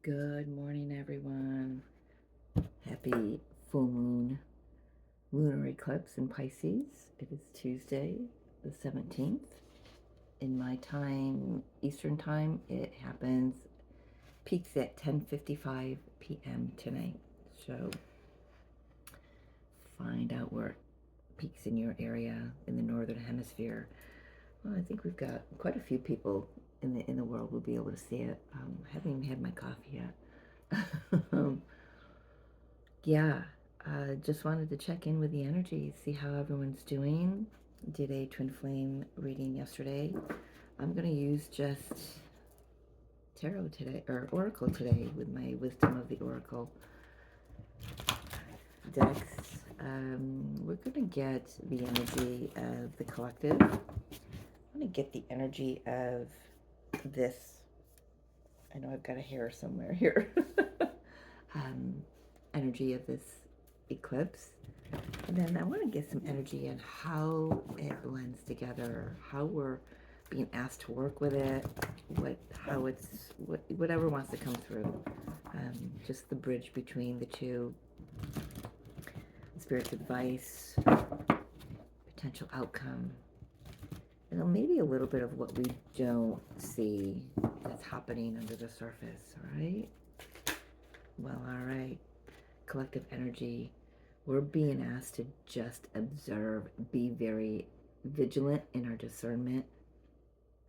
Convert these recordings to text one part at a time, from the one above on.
Good morning, everyone. Happy full moon lunar eclipse in Pisces. It is Tuesday, the 17th. In my time, Eastern time, it happens, peaks at 10:55 p.m. tonight. So find out where it peaks in your area in the northern hemisphere. Well, I think we've got quite a few people in the world will be able to see it. I haven't even had my coffee yet. Yeah, just wanted to check in with the energy, see how everyone's doing. Did a twin flame reading yesterday. I'm going to use just tarot today, or oracle today, with my wisdom of the oracle decks. We're going to get the energy of the collective. I'm going to get the energy of this. I know I've got a hair somewhere here. um, Energy of this eclipse. And then I want to get some energy on how it blends together, how we're being asked to work with it, whatever wants to come through. Just the bridge between the two. Spirit's advice, potential outcome, and maybe a little bit of what we don't see that's happening under the surface, all right? Well, all right. Collective energy. We're being asked to just observe, be very vigilant in our discernment,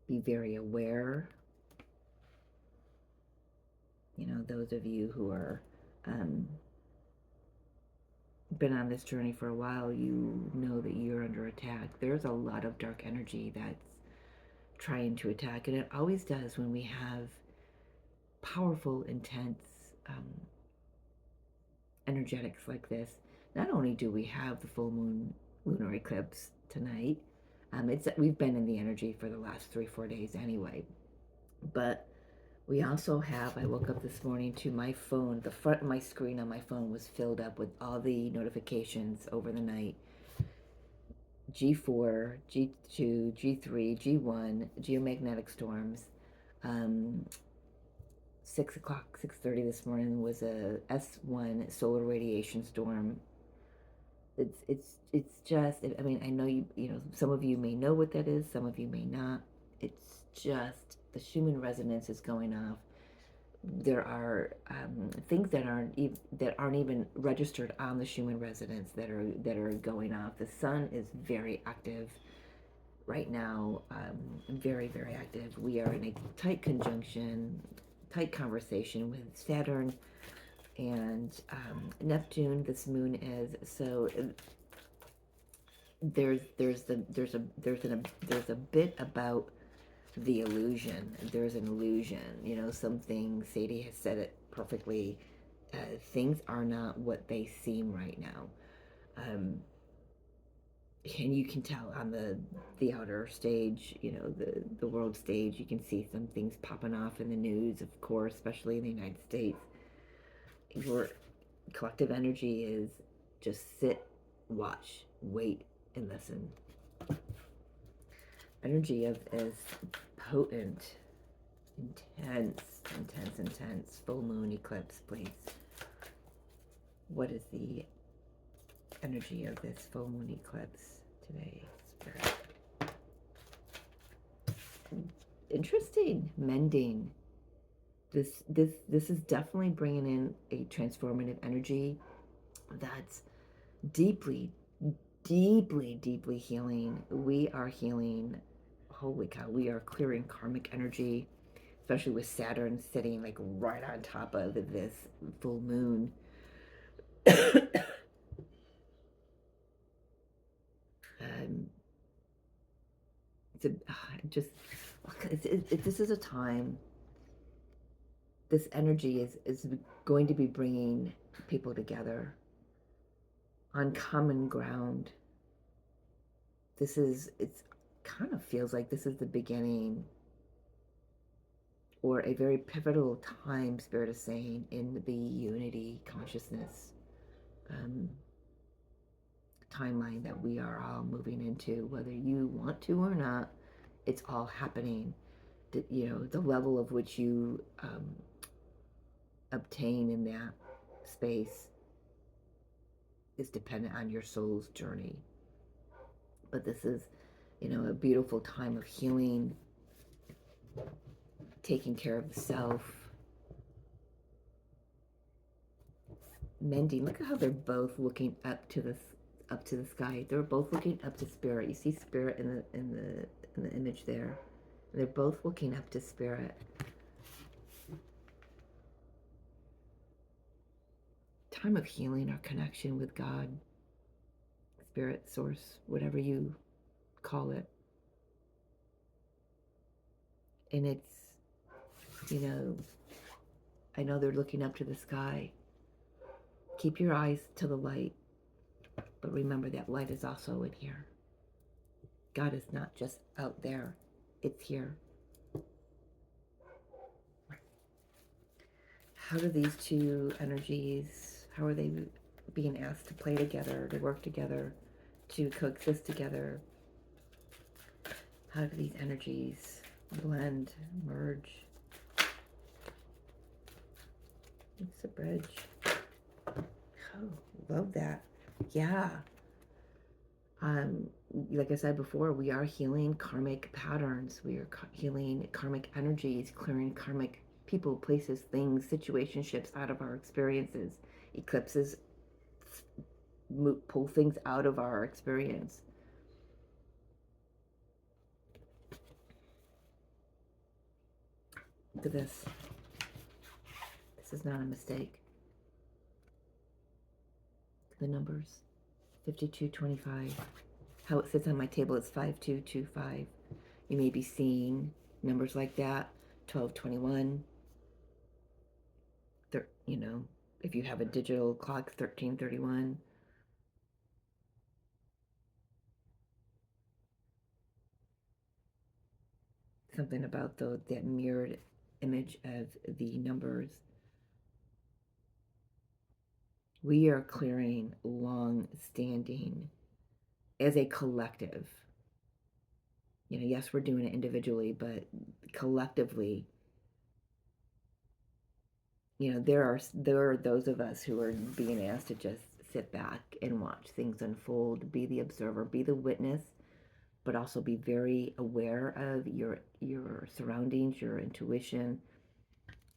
be very aware. You know, those of you who are been on this journey for a while, you know that you're under attack. There's a lot of dark energy that's trying to attack, and it always does when we have powerful, intense energetics like this. Not only do we have the full moon lunar eclipse tonight, we've been in the energy for the last 3-4 days anyway, but we also have, I woke up this morning to my phone, the front of my screen on my phone was filled up with all the notifications over the night. G4, G2, G3, G1, geomagnetic storms. 6 o'clock, 6:30 this morning was a S1 solar radiation storm. It's just, I mean, I know you know, some of you may know what that is, some of you may not. It's just the Schumann resonance is going off. There are things that aren't even registered on the Schumann resonance that are going off. The sun is very active right now, very, very active. We are in a tight conjunction, tight conversation with Saturn and Neptune. This moon is so. There's a bit about the illusion. There's an illusion. You know, some things. Sadie has said it perfectly. Things are not what they seem right now. And you can tell on the outer stage, you know, the world stage, you can see some things popping off in the news, of course, especially in the United States. Your collective energy is just sit, watch, wait, and listen. Energy of is potent, intense. Full moon eclipse, please. What is the energy of this full moon eclipse today, Spirit? Interesting. Mending. This is definitely bringing in a transformative energy that's deeply healing. We are healing. Holy cow, we are clearing karmic energy, especially with Saturn sitting like right on top of this full moon. This is a time. This energy is going to be bringing people together on common ground. It's kind of feels like this is the beginning, or a very pivotal time, Spirit is saying, in the unity consciousness timeline that we are all moving into, whether you want to or not. It's all happening. You know, the level of which you obtain in that space is dependent on your soul's journey. But this is, a beautiful time of healing, taking care of the self, mending. Look at how they're both looking up to the sky. They're both looking up to spirit. You see spirit in the image there. They're both looking up to spirit. Time of healing, our connection with God, spirit, source, whatever you call it. And it's, I know they're looking up to the sky. Keep your eyes to the light, but remember that light is also in here. God is not just out there, it's here. How do these two energies, how are they being asked to play together, to work together, to coexist together? How do these energies blend, merge? It's a bridge. Oh, love that. Yeah. Like I said before, we are healing karmic patterns. We are healing karmic energies, clearing karmic people, places, things, situationships out of our experiences. Eclipses pull things out of our experience. Look at this. This is not a mistake. The numbers 5225. How it sits on my table is 5225. You may be seeing numbers like that. 1221. If you have a digital clock, 1331. Something about that mirrored image of the numbers. We are clearing long-standing as a collective. Yes, we're doing it individually, but collectively, there are those of us who are being asked to just sit back and watch things unfold, be the observer, be the witness, but also be very aware of your surroundings. Your intuition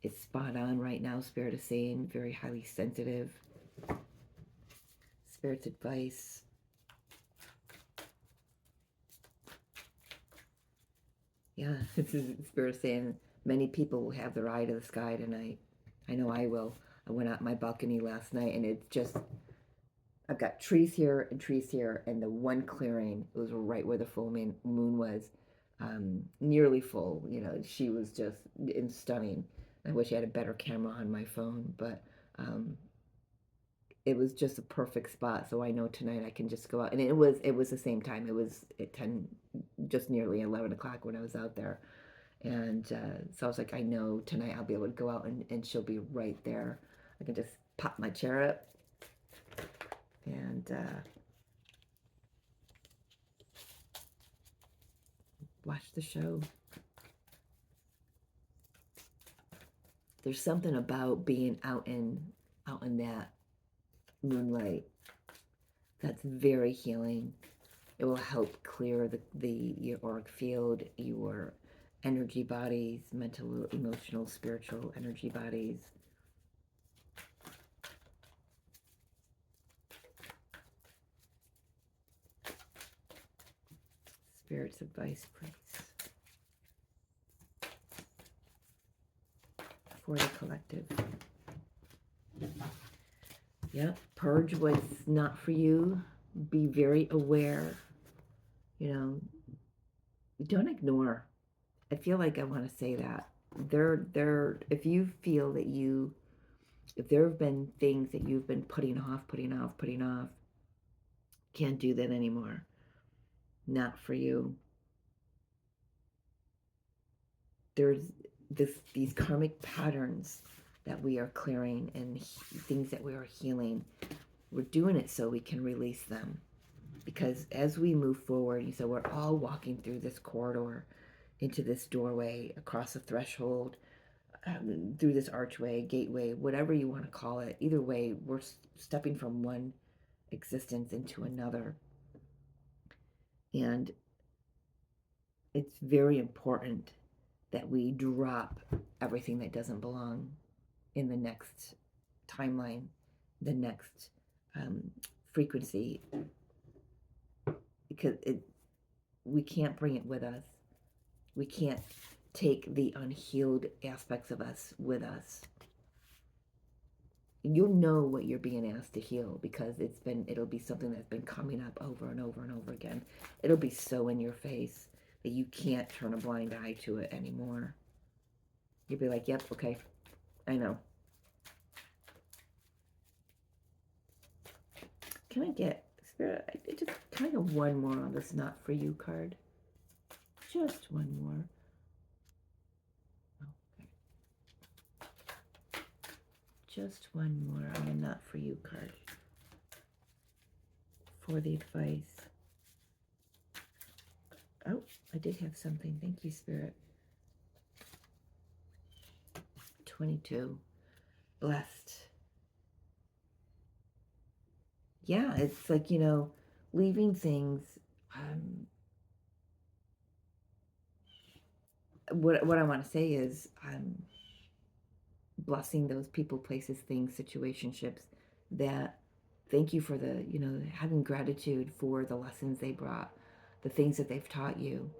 is spot on right now. Spirit is saying very highly sensitive. Spirit's advice. Yeah, Spirit saying many people will have their eye to the sky tonight. I know I will. I went out my balcony last night, and it's just, I've got trees here, and the one clearing, it was right where the full moon was, nearly full. She was just stunning. I wish I had a better camera on my phone, but it was just a perfect spot. So I know tonight I can just go out, and it was the same time. It was at 10, just nearly 11 o'clock when I was out there. And so I was like, I know tonight I'll be able to go out and she'll be right there. I can just pop my chair up and watch the show. There's something about being out in that moonlight that's very healing. It will help clear your auric field, your energy bodies, mental, emotional, spiritual energy bodies. Spirit's advice, please. For the collective. Yep, purge what's not for you. Be very aware. Don't ignore. I feel like I want to say that. If you feel that if there have been things that you've been putting off, can't do that anymore. Not for you. There's these karmic patterns that we are clearing and things that we are healing. We're doing it so we can release them. Because as we move forward, so we're all walking through this corridor into this doorway, across a threshold, through this archway, gateway, whatever you want to call it. Either way, we're stepping from one existence into another. And it's very important that we drop everything that doesn't belong in the next timeline, the next frequency, because we can't bring it with us. We can't take the unhealed aspects of us with us. You'll know what you're being asked to heal because it'll be something that's been coming up over and over and over again. It'll be so in your face that you can't turn a blind eye to it anymore. You'll be like, yep, okay, I know. Can I get, Spirit, just kind of one more on this not for you card? Just one more. Okay. Just one more on the not for you card for the advice. Oh, I did have something. Thank you, Spirit. 22. Blessed. Yeah, it's like, leaving things. What I want to say is blessing those people, places, things, situationships that thank you for the, having gratitude for the lessons they brought, the things that they've taught you,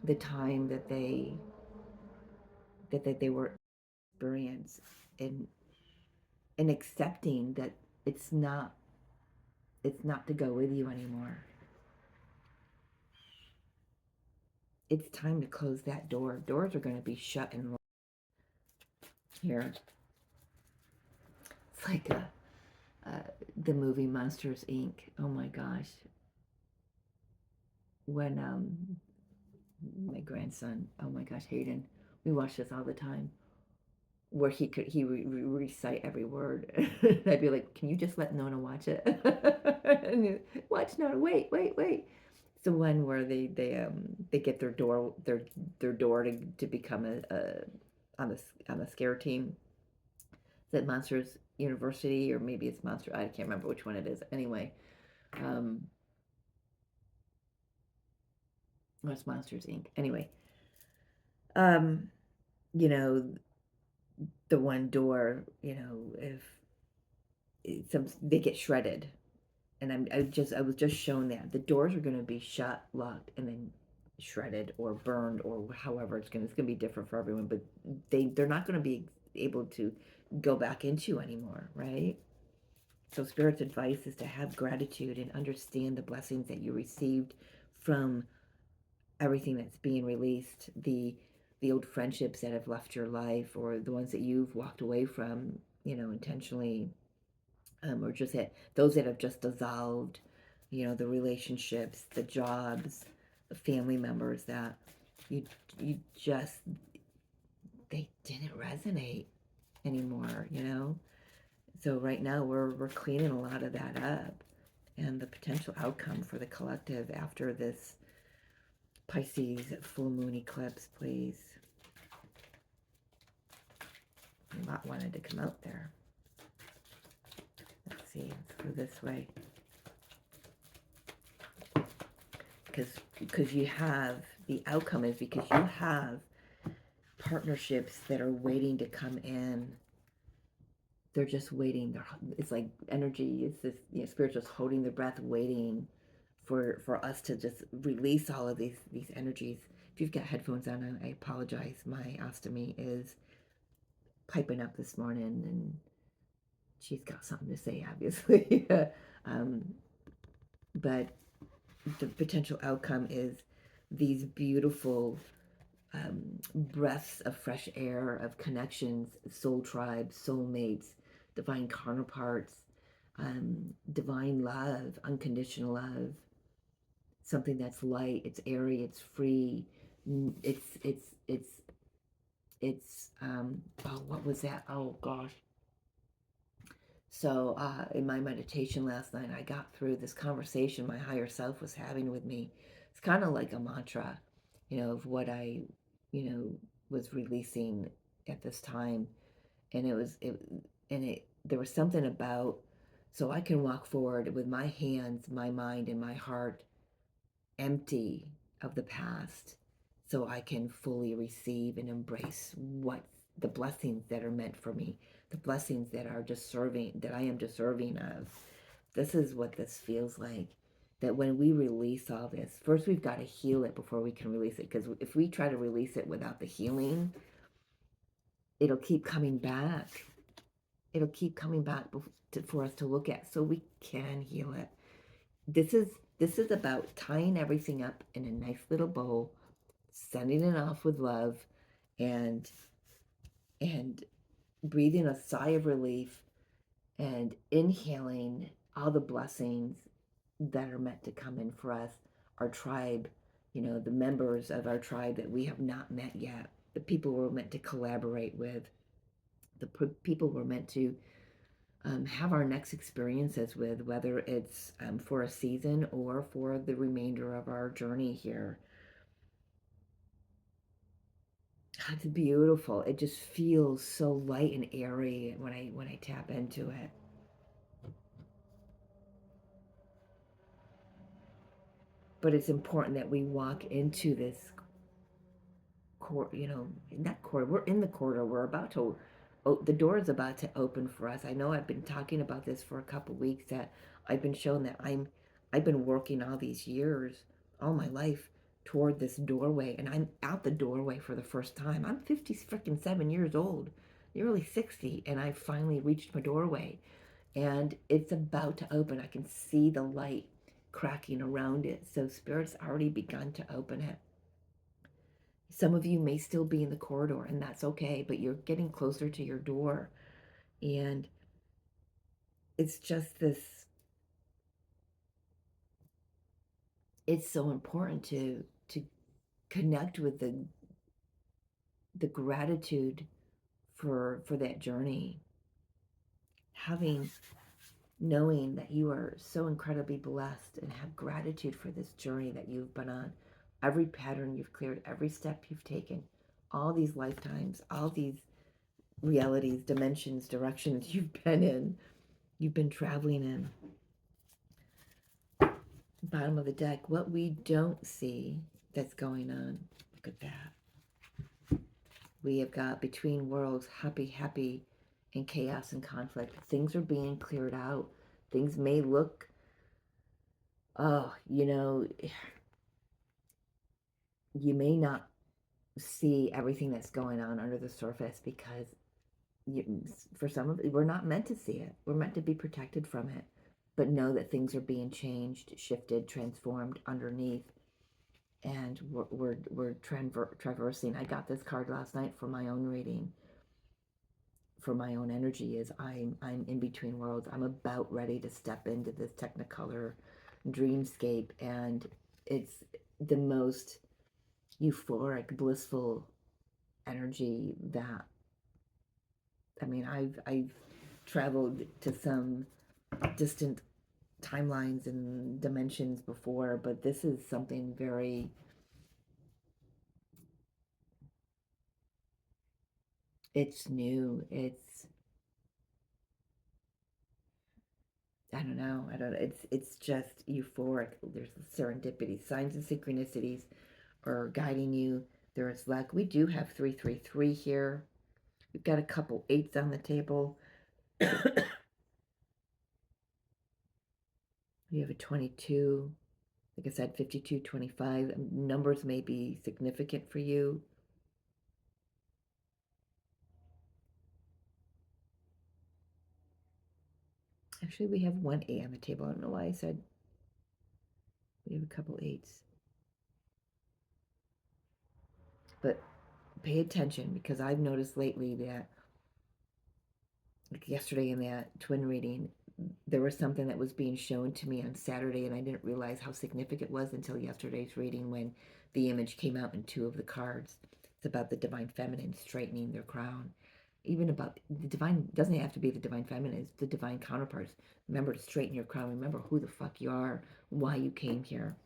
the time that they were experienced, and accepting that it's not to go with you anymore. It's time to close that door. Doors are going to be shut and locked here. It's like the movie Monsters Inc. Oh my gosh. When my grandson, oh my gosh, Hayden, we watch this all the time, where he recite every word. And I'd be like, can you just let Nona watch it? And watch Nona, wait. It's the one where they get their door to become on the scare team. Is it Monsters University, or maybe it's Monster, I can't remember which one it is. Anyway, it's Monsters Inc. Anyway, you know, the one door, if they get shredded, and I was just shown that the doors are going to be shut, locked, and then shredded or burned, or however it's going to be different for everyone, but they're not going to be able to go back into anymore, right? So Spirit's advice is to have gratitude and understand the blessings that you received from everything that's being released, the old friendships that have left your life, or the ones that you've walked away from, intentionally, or just those that have just dissolved, the relationships, the jobs, the family members that you just, they didn't resonate anymore, So right now we're cleaning a lot of that up, and the potential outcome for the collective after this Pisces full moon eclipse, please. A lot wanted to come out there. Let's see, let's go this way. Because you have, the outcome is because you have partnerships that are waiting to come in. They're just waiting. It's like energy. It's this, spirit just holding their breath, waiting for us to just release all of these energies. If you've got headphones on, I apologize. My ostomy is piping up this morning, and she's got something to say, obviously. But the potential outcome is these beautiful breaths of fresh air, of connections, soul tribes, soulmates, divine counterparts, divine love, unconditional love, something that's light, it's airy, it's free, it's oh, what was that? Oh gosh. So in my meditation last night, I got through this conversation my higher self was having with me. It's kind of like a mantra, of what I, was releasing at this time, and there was something about, so I can walk forward with my hands, my mind, and my heart empty of the past, so I can fully receive and embrace what the blessings that are meant for me, the blessings that are deserving, that I am deserving of. This is what this feels like. That when we release all this, first we've got to heal it before we can release it. Because if we try to release it without the healing, it'll keep coming back. It'll keep coming back for us to look at, so we can heal it. This is about tying everything up in a nice little bowl, sending it off with love, and and breathing a sigh of relief and inhaling all the blessings that are meant to come in for us, our tribe, the members of our tribe that we have not met yet, the people we're meant to collaborate with, the people we're meant to have our next experiences with, whether it's for a season or for the remainder of our journey here. It's beautiful. It just feels so light and airy when I tap into it. But it's important that we walk into this not corridor. We're in the corridor. We're about to. Oh, the door is about to open for us. I know I've been talking about this for a couple weeks. That I've been shown that I've been working all these years, all my life, toward this doorway, and I'm out the doorway for the first time. I'm 50 freaking 7 years old, nearly 60, and I finally reached my doorway, and it's about to open. I can see the light cracking around it. So Spirit's already begun to open it. Some of you may still be in the corridor, and that's okay, but you're getting closer to your door. And it's just this, it's so important to connect with the gratitude for that journey. Knowing that you are so incredibly blessed and have gratitude for this journey that you've been on, every pattern you've cleared, every step you've taken, all these lifetimes, all these realities, dimensions, directions you've been traveling in. Bottom of the deck, what we don't see that's going on. Look at that. We have got between worlds, happy, and chaos and conflict. Things are being cleared out. Things may look, you may not see everything that's going on under the surface because for some of it, we're not meant to see it. We're meant to be protected from it. But know that things are being changed, shifted, transformed underneath. And we're traversing. I got this card last night for my own reading, for my own energy. Is I'm in between worlds. I'm about ready to step into this Technicolor dreamscape, and it's the most euphoric, blissful energy that, I mean, I've traveled to some distant timelines and dimensions before, but this is something very, it's new. I don't know. It's just euphoric. There's serendipity, signs and synchronicities are guiding you. There is luck. We do have 333 here. We've got a couple eights on the table. We have a 22. Like I said, 52, 25. Numbers may be significant for you. Actually, we have one 8 on the table. I don't know why I said we have a couple 8s. But pay attention, because I've noticed lately that, like yesterday in that twin reading, there was something that was being shown to me on Saturday, and I didn't realize how significant it was until yesterday's reading, when the image came out in 2 of the cards. It's about the divine feminine straightening their crown. Even about the divine, doesn't have to be the divine feminine, it's the divine counterparts. Remember to straighten your crown. Remember who the fuck you are, why you came here.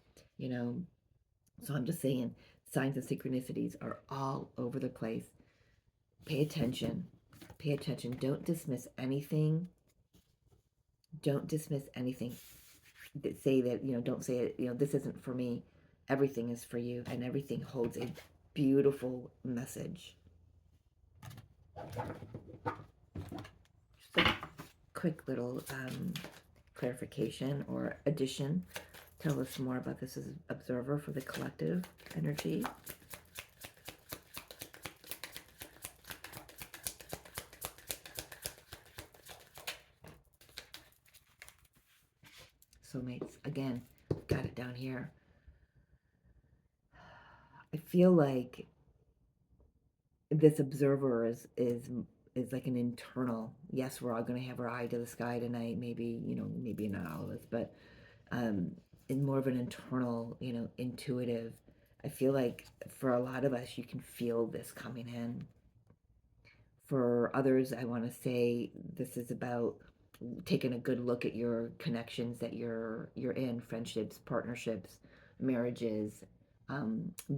So I'm just saying, Signs and synchronicities are all over the place. Pay attention. Pay attention. Don't dismiss anything. Don't dismiss anything that say that, don't say it, this isn't for me. Everything is for you, and everything holds a beautiful message. Just a quick little clarification or addition. Tell us more about this as observer for the collective energy. Soulmates, again, got it down here. I feel like this observer is like an internal. Yes, we're all going to have our eye to the sky tonight. Maybe, maybe not all of us, but in more of an internal, intuitive. I feel like for a lot of us, you can feel this coming in. For others, I want to say this is about taking a good look at your connections that you're in, friendships, partnerships, marriages,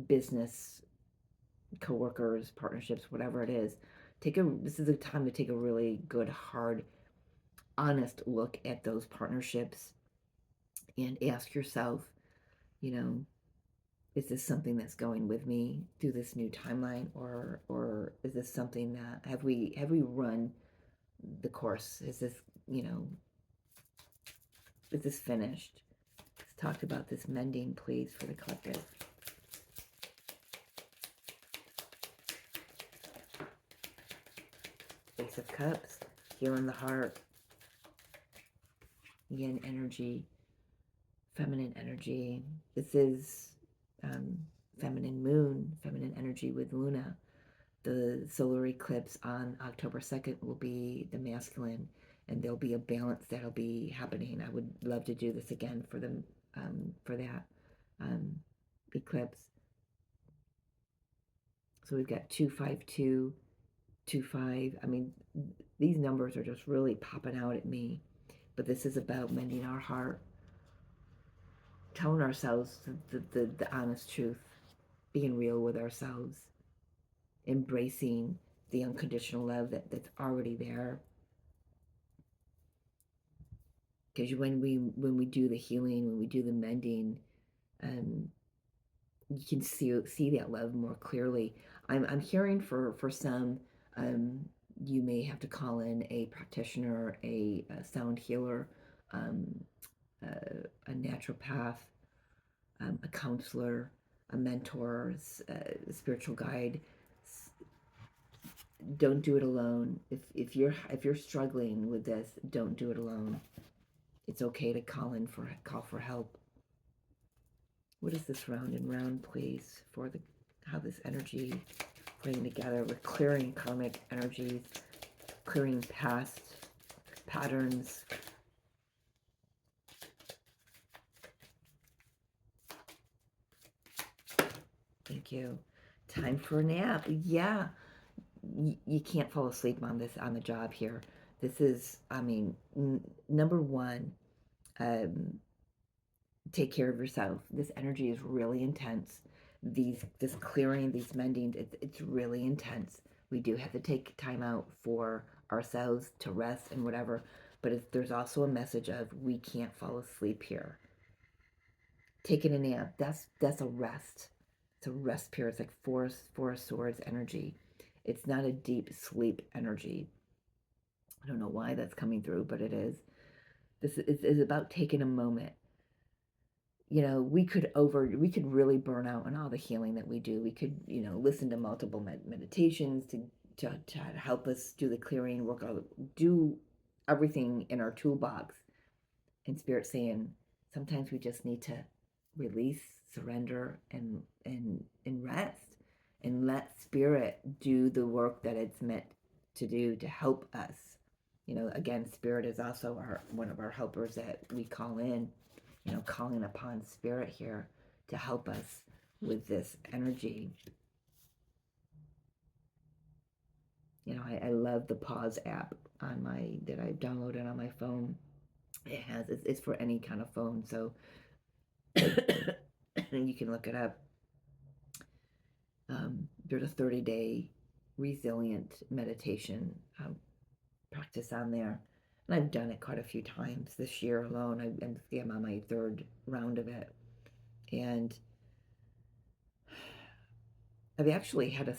business, coworkers, partnerships, whatever it is. This is a time to take a really good, hard, honest look at those partnerships and ask yourself, you know, is this something that's going with me through this new timeline, or is this something that have we run the course? Is this, is this finished? Let's talk about this mending, please, for the collective. Ace of Cups, healing the heart, yin energy, feminine energy. This is feminine moon, feminine energy with Luna. The solar eclipse on October 2nd will be the masculine, and there'll be a balance that'll be happening. I would love to do this again for them, for that eclipse. So we've got 252, 25. I mean, these numbers are just really popping out at me. But this is about mending our heart, telling ourselves the honest truth, being real with ourselves, embracing the unconditional love that's already there. Because when we do the healing, when we do the mending, you can see that love more clearly. I'm hearing for some, you may have to call in a practitioner, a sound healer, a naturopath, a counselor, a mentor, a spiritual guide. Don't do it alone. If you're struggling with this, don't do it alone. It's okay to call for help. What is this round and round, please, for how this energy playing together? We're clearing karmic energies, clearing past patterns. Thank you. Time for a nap. Yeah, you can't fall asleep on the job here. This is, I mean, number one, take care of yourself. This energy is really intense. This clearing, these mending, it's really intense. We do have to take time out for ourselves to rest and whatever, but there's also a message of we can't fall asleep here. Taking a nap, that's a rest. It's a rest period. It's like four of swords energy. It's not a deep sleep energy. I don't know why that's coming through, but it is. This is about taking a moment. We could really burn out on all the healing that we do. We could, listen to multiple meditations to help us do the clearing, do everything in our toolbox. And Spirit saying, sometimes we just need to release, surrender, and rest, and let Spirit do the work that it's meant to do to help us. Again, Spirit is also one of our helpers that we call in. Calling upon Spirit here to help us with this energy. I love the Pause app that I've downloaded on my phone. It's for any kind of phone, so you can look it up. There's a 30-day resilient meditation practice on there. And I've done it quite a few times this year alone. I'm on my third round of it. And I've actually had to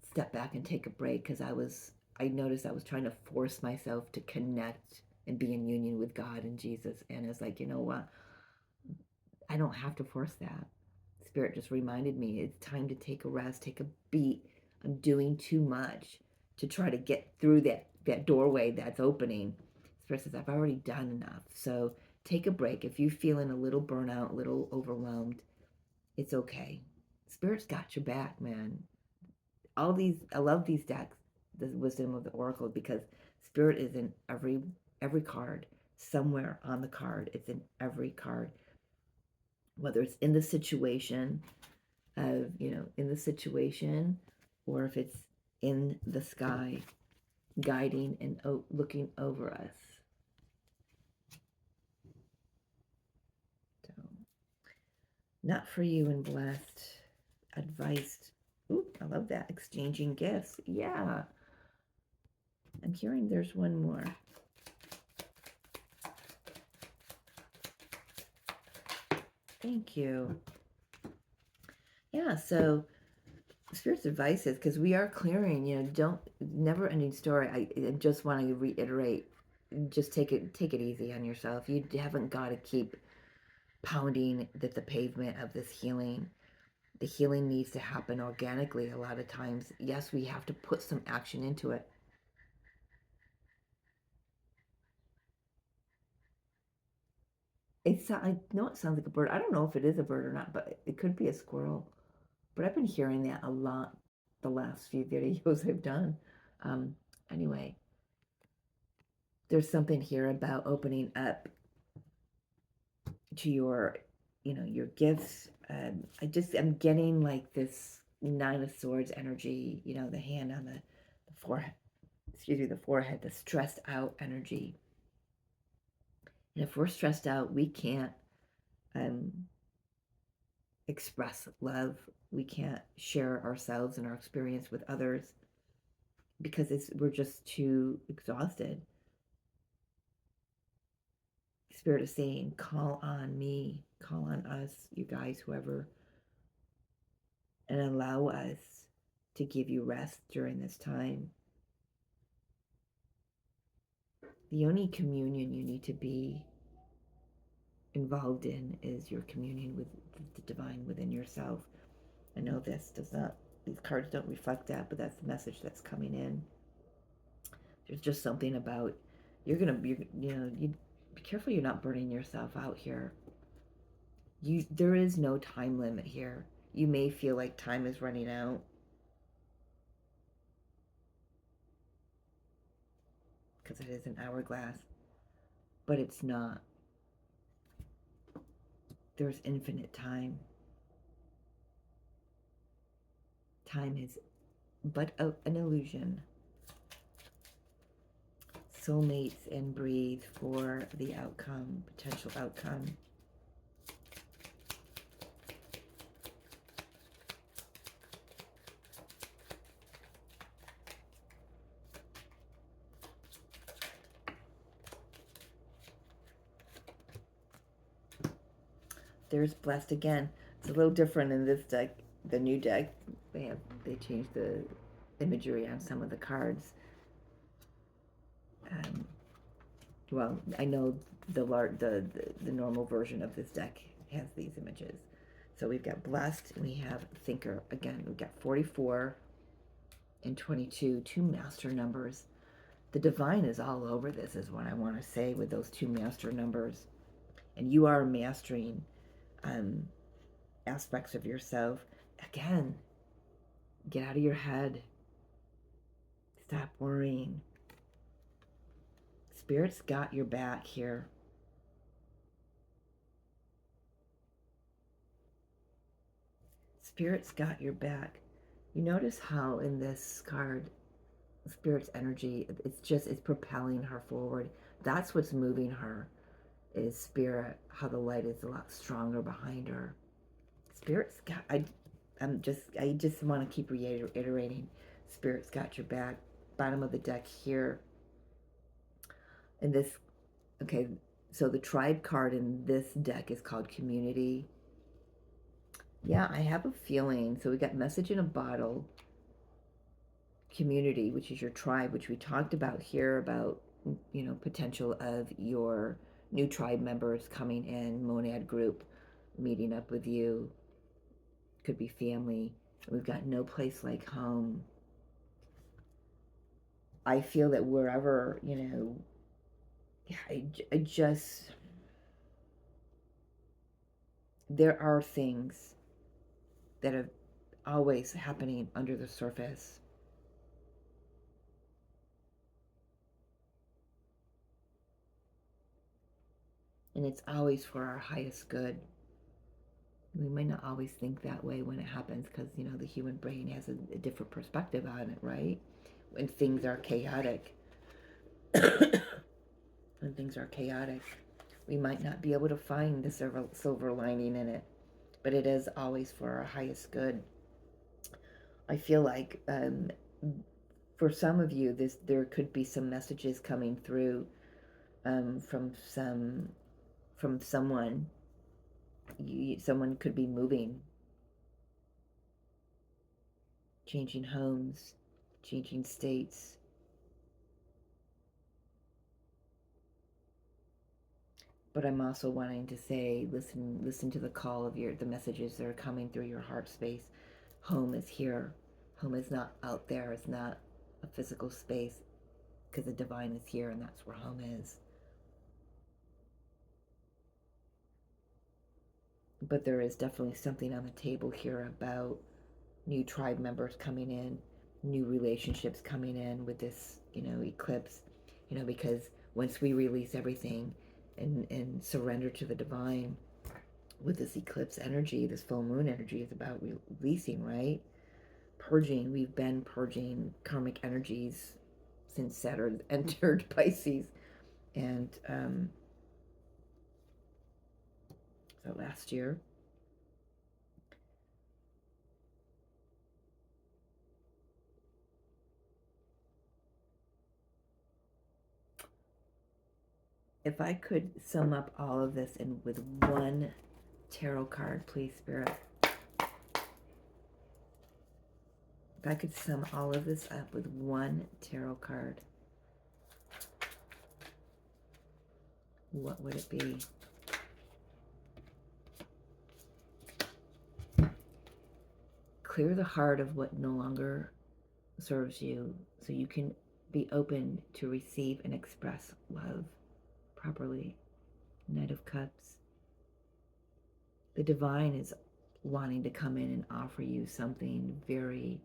step back and take a break because I noticed I was trying to force myself to connect and be in union with God and Jesus. And it's like, you know what? I don't have to force that. Spirit just reminded me it's time to take a rest, take a beat. I'm doing too much to try to get through that doorway that's opening. Spirit says, I've already done enough. So take a break. If you're feeling a little burnout, a little overwhelmed, it's okay. Spirit's got your back, man. I love these decks, the wisdom of the oracle, because spirit is in every card. Somewhere on the card, it's in every card, whether it's in the situation of, in the situation, or if it's in the sky, guiding and looking over us. So, not for you and blessed, advised. Ooh, I love that. Exchanging gifts. Yeah. I'm hearing there's one more. Thank you. Yeah, so Spirit's advice is, because we are clearing, never ending story. I just want to reiterate, just take it easy on yourself. You haven't got to keep pounding the pavement of this healing. The healing needs to happen organically a lot of times. Yes, we have to put some action into it. I know it sounds like a bird. I don't know if it is a bird or not, but it could be a squirrel. But I've been hearing that a lot the last few videos I've done. Um, anyway, there's something here about opening up to your gifts. I'm getting like this Nine of Swords energy, the hand on the forehead, the forehead, the stressed out energy. And if we're stressed out, we can't um, express love. We can't share ourselves and our experience with others because we're just too exhausted. Spirit is saying, call on me, call on us, you guys, whoever, and allow us to give you rest during this time. The only communion you need to be involved in is your communion with the divine within yourself. I know these cards don't reflect that, but that's the message that's coming in. There's just something about you be careful you're not burning yourself out here. There is no time limit here. You may feel like time is running out. Because it is an hourglass, but it's not. There's infinite time. Time is but an illusion. Soulmates and breathe for the outcome, potential outcome. There's blessed again. It's a little different in this deck, the new deck. They changed the imagery on some of the cards. Well, I know the normal version of this deck has these images. So we've got blessed and we have thinker. Again, we've got 44 and 22, two master numbers. The divine is all over this, is what I want to say, with those two master numbers. And you are mastering aspects of yourself. Again, get out of your head. Stop worrying. Spirit's got your back here. Spirit's got your back. You notice how in this card, Spirit's energy, it's propelling her forward. That's what's moving her, is Spirit, how the light is a lot stronger behind her. Spirit's got, I I just want to keep reiterating, Spirit's got your back. Bottom of the deck here. And this, okay, so the tribe card in this deck is called Community. Yeah, I have a feeling. So we got Message in a Bottle, Community, which is your tribe, which we talked about here about, potential of your new tribe members coming in, monad group, meeting up with you. Could be family. We've got No Place Like Home. I feel that wherever, I just, there are things that are always happening under the surface. And it's always for our highest good. We may not always think that way when it happens because, the human brain has a different perspective on it, right? When things are chaotic. When things are chaotic, we might not be able to find the silver lining in it, but it is always for our highest good. I feel like for some of you, there could be some messages coming through from someone. Someone could be moving, changing homes, changing states. But I'm also wanting to say, listen to the call of the messages that are coming through your heart space. Home is here. Home is not out there. It's not a physical space, because the divine is here, and that's where home is. But there is definitely something on the table here about new tribe members coming in, new relationships coming in with this, eclipse, because once we release everything and surrender to the divine with this eclipse energy, this full moon energy is about releasing, right? Purging. We've been purging karmic energies since Saturn entered Pisces. And so last year. If I could sum up all of this with one tarot card, please, Spirit. If I could sum all of this up with one tarot card, what would it be? Clear the heart of what no longer serves you so you can be open to receive and express love properly. Knight of Cups. The divine is wanting to come in and offer you something very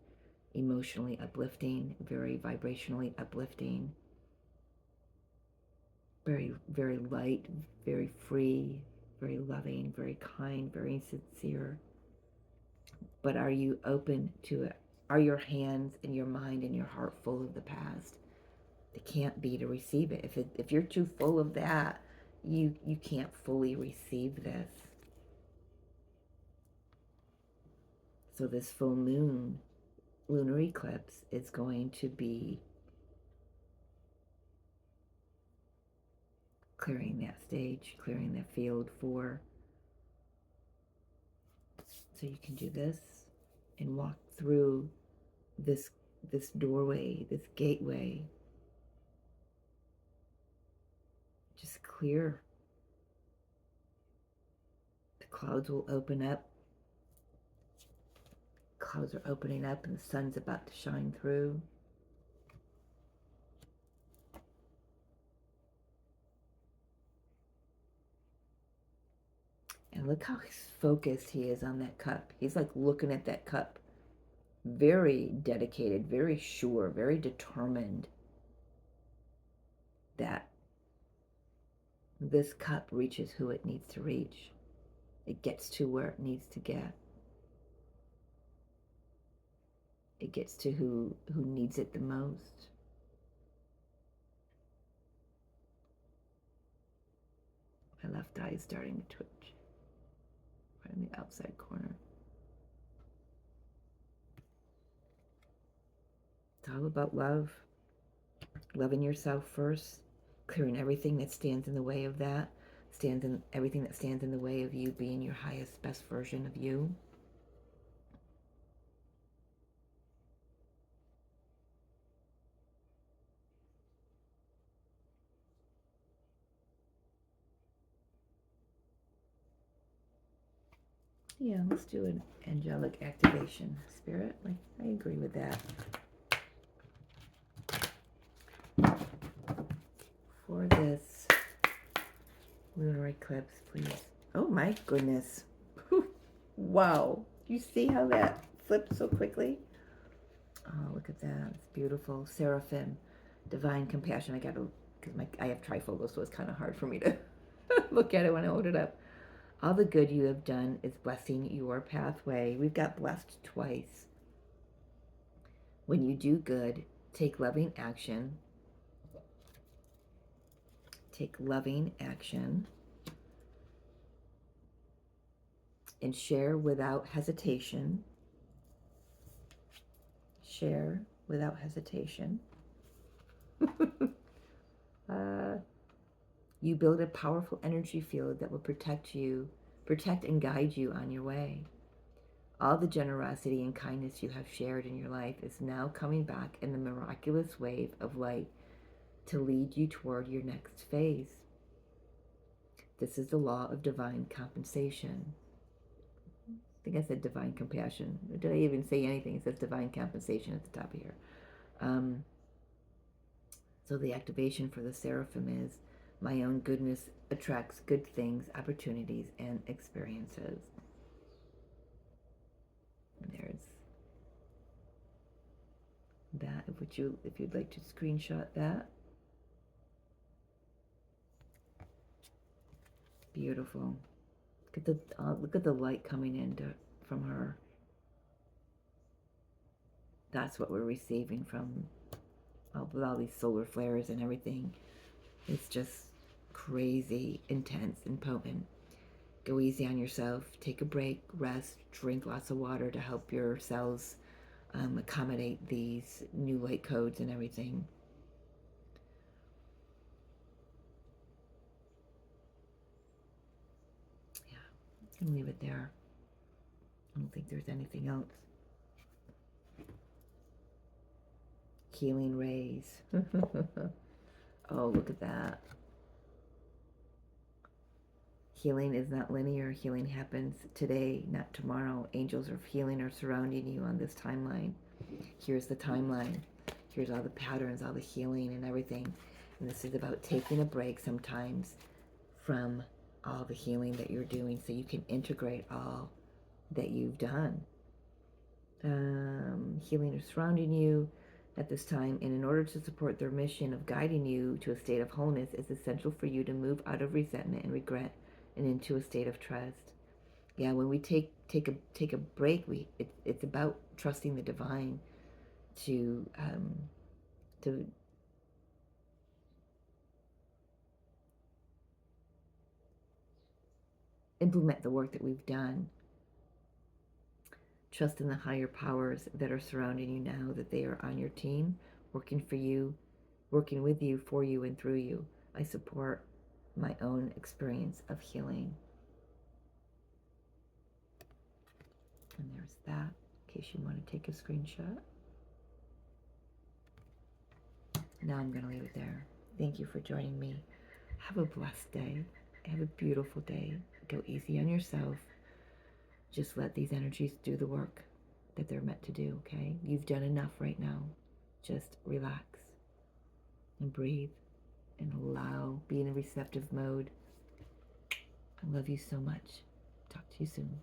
emotionally uplifting, very vibrationally uplifting, very, very light, very free, very loving, very kind, very sincere. But are you open to it? Are your hands and your mind and your heart full of the past? They can't be to receive it. If you're too full of that, you can't fully receive this. So this full moon lunar eclipse is going to be clearing that stage, clearing that field for. So you can do this and walk through this doorway, this gateway. Just clear. The clouds will open up. Clouds are opening up and the sun's about to shine through. And look how focused he is on that cup. He's like looking at that cup. Very dedicated, very sure, very determined that this cup reaches who it needs to reach. It gets to where it needs to get. It gets to who needs it the most. My left eye is starting to twitch. Right in the outside corner. all about love, loving yourself first, clearing everything that stands in the way of that, everything that stands in the way of you being your highest, best version of you. Yeah, let's do an angelic activation, Spirit. Like, I agree with that. For this lunar eclipse, please. Oh my goodness. Wow. You see how that flipped so quickly? Oh, look at that. It's beautiful. Seraphim, divine compassion. I got to, because I have trifocal, so it's kind of hard for me to look at it when I hold it up. All the good you have done is blessing your pathway. We've got blessed twice. When you do good, take loving action. Take loving action. And share without hesitation. Share without hesitation. You build a powerful energy field that will protect and guide you on your way. All the generosity and kindness you have shared in your life is now coming back in the miraculous wave of light to lead you toward your next phase. This is the law of divine compensation. I think I said divine compassion. Or did I even say anything? It says divine compensation at the top of here. So the activation for the seraphim is, my own goodness attracts good things, opportunities, and experiences. And there's that. If you'd like to screenshot that. Beautiful. Look at the light coming in from her. That's what we're receiving from all these solar flares and everything. It's just crazy, intense, and potent. Go easy on yourself. Take a break, rest, drink lots of water to help your cells accommodate these new light codes and everything. Yeah, I'm gonna leave it there. I don't think there's anything else. Healing rays. Oh, look at that. Healing is not linear. Healing happens today, not tomorrow. Angels of healing are surrounding you on this timeline. Here's the timeline. Here's all the patterns, all the healing and everything. And this is about taking a break sometimes from all the healing that you're doing so you can integrate all that you've done. Healing is surrounding you at this time, and in order to support their mission of guiding you to a state of wholeness, it's essential for you to move out of resentment and regret and into a state of trust. Yeah, when we take a break, it's about trusting the divine to implement the work that we've done. Trust in the higher powers that are surrounding you now, that they are on your team, working for you, working with you, for you, and through you. I support my own experience of healing. And there's that, in case you want to take a screenshot. Now I'm going to leave it there. Thank you for joining me. Have a blessed day. Have a beautiful day. Go easy on yourself. Just let these energies do the work that they're meant to do, okay? You've done enough right now. Just relax and breathe and be in a receptive mode. I love you so much. Talk to you soon.